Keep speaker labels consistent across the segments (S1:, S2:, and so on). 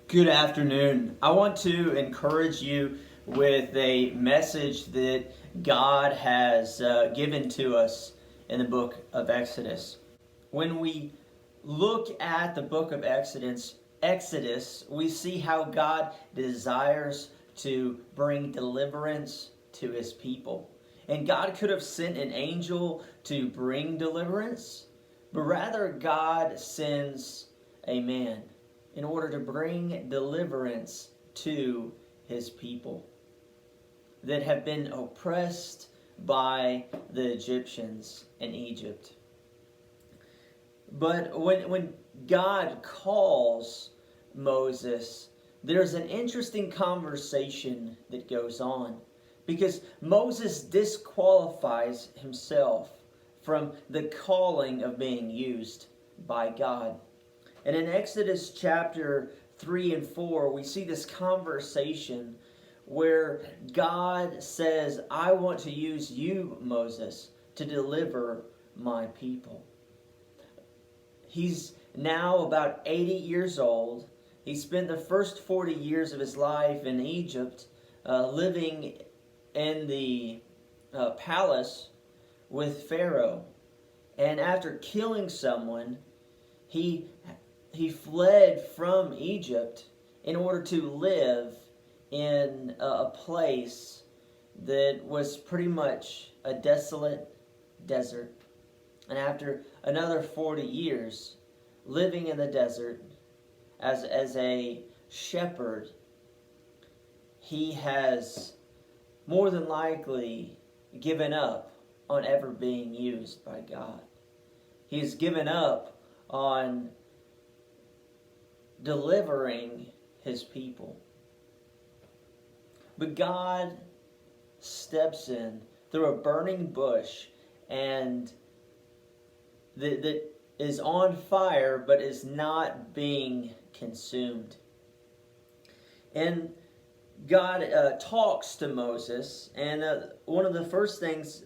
S1: Good afternoon. I want to encourage you with a message that God has given to us in the book of Exodus. When we look at the book of Exodus, we see how God desires to bring deliverance to his people. And God could have sent an angel to bring deliverance, but rather God sends a man in order to bring deliverance to his people that have been oppressed by the Egyptians in Egypt. But when God calls Moses, there's an interesting conversation that goes on, because Moses disqualifies himself from the calling of being used by God. And in Exodus chapter 3 and 4, we see this conversation where God says, I want to use you, Moses, to deliver my people. He's now about 80 years old. He spent the first 40 years of his life in Egypt, living in the palace with Pharaoh. And after killing someone, he fled from Egypt in order to live in a place that was pretty much a desolate desert. And after another 40 years living in the desert as a shepherd, he has more than likely given up on ever being used by God. He's given up on delivering his people. But God steps in through a burning bush and that is on fire but is not being consumed. And God talks to Moses, and one of the first things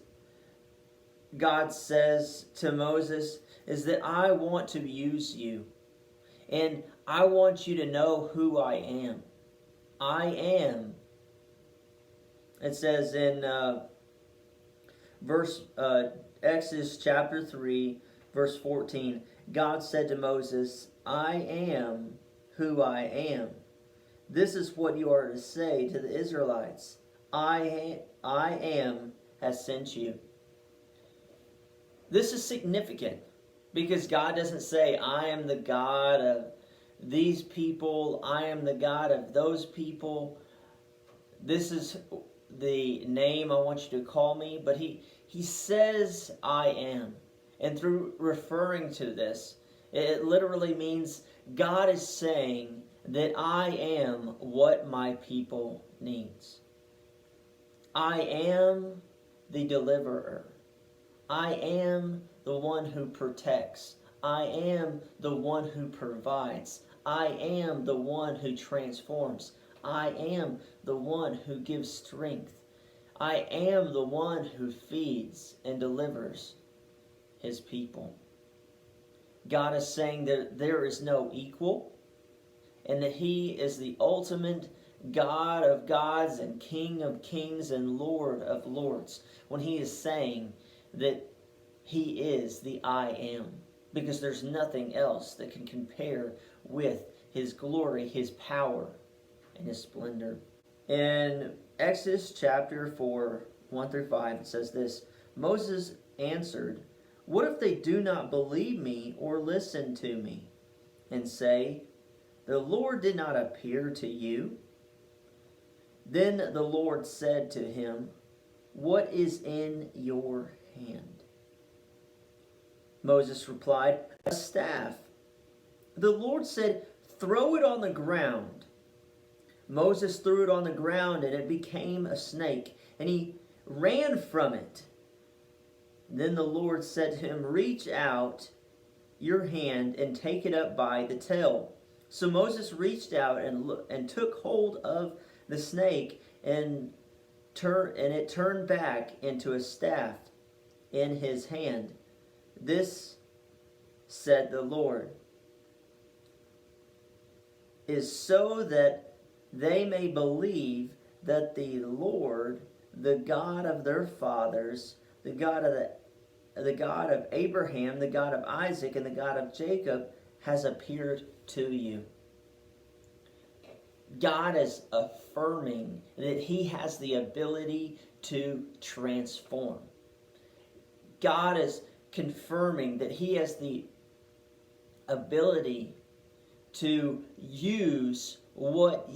S1: God says to Moses is that I want to use you. And I want you to know who I am. I am. It says in Exodus chapter 3, verse 14, God said to Moses, I am who I am. This is what you are to say to the Israelites. I am has sent you. This is significant, because God doesn't say, I am the God of these people, I am the God of those people, this is the name I want you to call me. But he says, I am. And through referring to this, it literally means God is saying that I am what my people needs. I am the deliverer. I am the one who protects. I am the one who provides. I am the one who transforms. I am the one who gives strength. I am the one who feeds and delivers his people. God is saying that there is no equal, and that he is the ultimate God of gods and King of kings and Lord of lords, when he is saying that he is the I am, because there's nothing else that can compare with his glory, his power, and his splendor. In Exodus chapter 4, 1 through 5, it says this, Moses answered, what if they do not believe me or listen to me, and say, the Lord did not appear to you? Then the Lord said to him, what is in your hand? Moses replied, a staff. The Lord said, throw it on the ground. Moses threw it on the ground, and it became a snake, and he ran from it. Then the Lord said to him, reach out your hand and take it up by the tail. So Moses reached out and took hold of the snake, and it turned back into a staff in his hand. This said the Lord, is so that they may believe that the Lord, the God of their fathers, the God of Abraham, the God of Isaac, and the God of Jacob, has appeared to you. God is affirming that He has the ability to transform. God is confirming that He has the ability to use what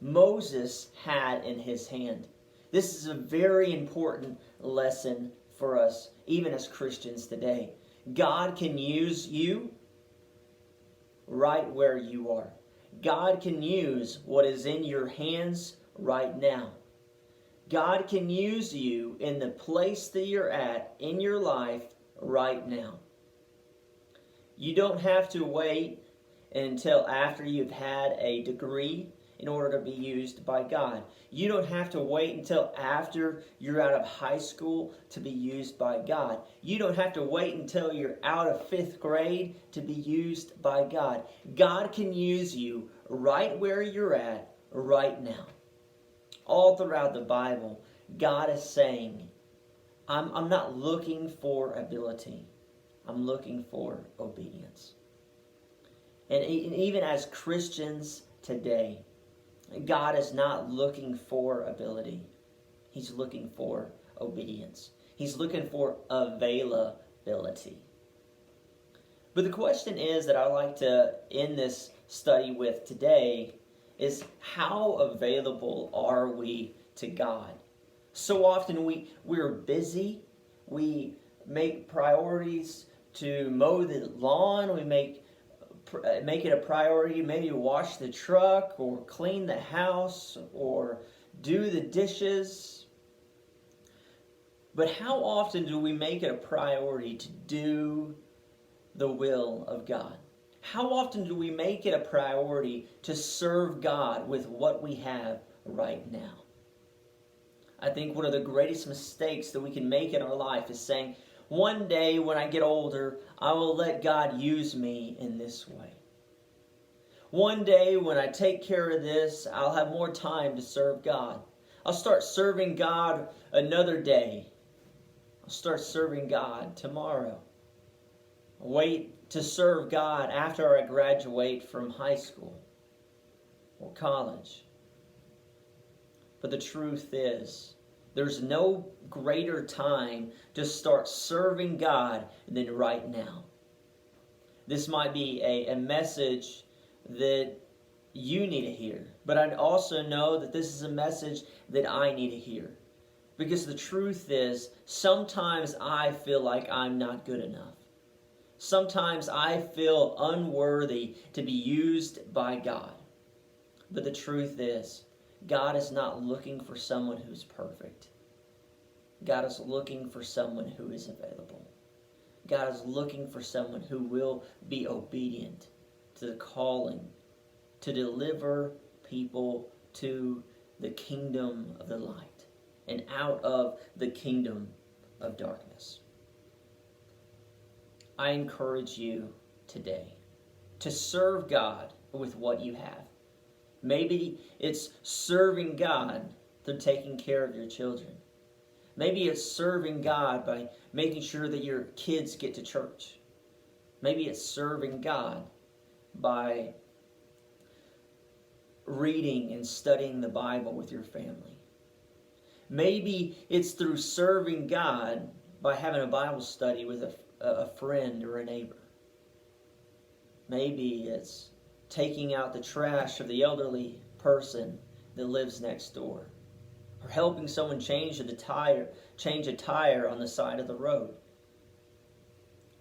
S1: Moses had in his hand. This is a very important lesson for us, even as Christians today. God can use you right where you are. God can use what is in your hands right now. God can use you in the place that you're at in your life right now. You don't have to wait until after you've had a degree in order to be used by God. You don't have to wait until after you're out of high school to be used by God. You don't have to wait until you're out of 5th grade to be used by God. God can use you right where you're at right now. All throughout the Bible, God is saying, I'm not looking for ability. I'm looking for obedience. And even as Christians today, God is not looking for ability. He's looking for obedience. He's looking for availability. But the question is that I like to end this study with today is, how available are we to God? So often we're busy. We make priorities to mow the lawn. We make it a priority maybe to wash the truck or clean the house or do the dishes. But how often do we make it a priority to do the will of God? How often do we make it a priority to serve God with what we have right now? I think one of the greatest mistakes that we can make in our life is saying, one day when I get older, I will let God use me in this way. One day when I take care of this, I'll have more time to serve God. I'll start serving God another day. I'll start serving God tomorrow. I'll wait to serve God after I graduate from high school or college. But the truth is, there's no greater time to start serving God than right now. This might be a message that you need to hear, but I also know that this is a message that I need to hear. Because the truth is, sometimes I feel like I'm not good enough. Sometimes I feel unworthy to be used by God. But the truth is, God is not looking for someone who's perfect. God is looking for someone who is available. God is looking for someone who will be obedient to the calling to deliver people to the kingdom of the light and out of the kingdom of darkness. I encourage you today to serve God with what you have. Maybe it's serving God through taking care of your children. Maybe it's serving God by making sure that your kids get to church. Maybe it's serving God by reading and studying the Bible with your family. Maybe it's through serving God by having a Bible study with a friend or a neighbor. Maybe it's taking out the trash of the elderly person that lives next door, or helping someone change a tire on the side of the road.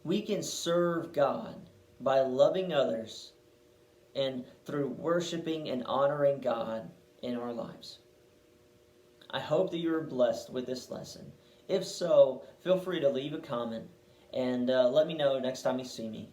S1: We can serve God by loving others and through worshiping and honoring God in our lives. I hope that you are blessed with this lesson. If so, feel free to leave a comment and let me know next time you see me.